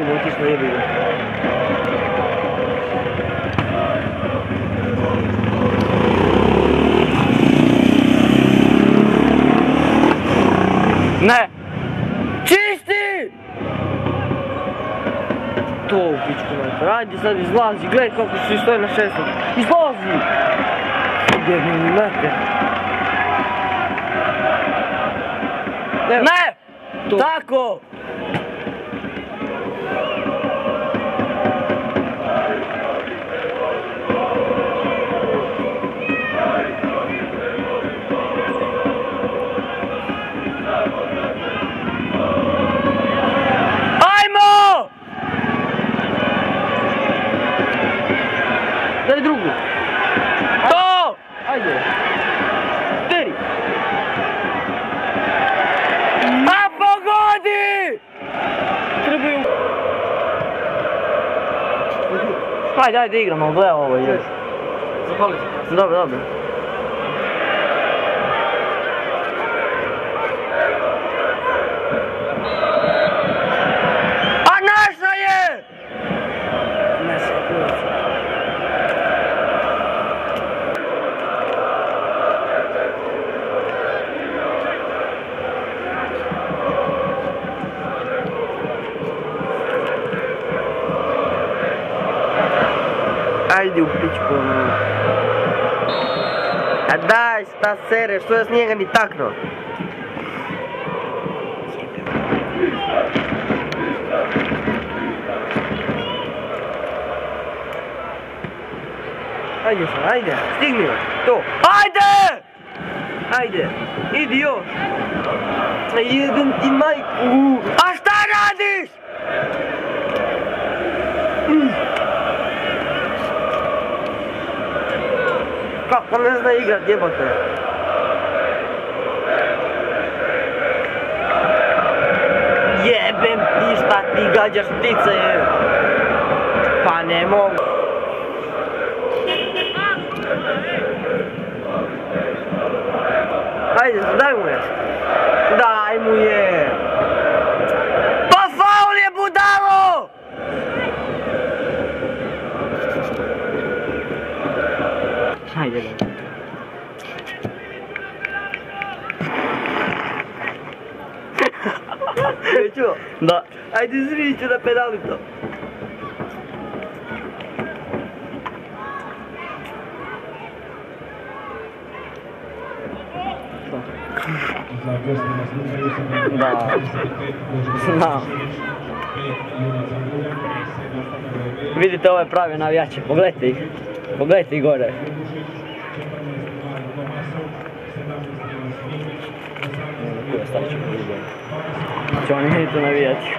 budemo otišli, jebi ga. Ne! Čisti! To u pičku mater, ajde sad izlazi, gledaj kako se stoji na 6. Izlazi! Jebi mi mater. Ne! Tako! Ajmo! Daj drugu. To! Ajde. 4. A pogodi! Trebaju... Ajde, ajde igramo, gledaj ovo još. Zapali se. Dobro, dobro. A naša je! Naša je kuća. Ajde u pičku. A daj, šta sereš, što ja s njega ni taknuo. Ajde sad, ajde, stigni još, to. Ajde! Ajde, idi još. Jebem ti majku. A šta radiš? Kako ne zna igrat, jebote. Jebem ti, šta ti gađaš ptice, je. Pa ne mogu. Ajde, daj mu je. Daj mu je. Pa faul je, budalo! Ajde, da. Čuo? Da. Ajde, izvinite da pedali to. Da. Znam. Vidite ove prave navijače, pogledajte ih. Pogledajte ih gore. Stavit ćemo vidjeti. Će oni to navijati.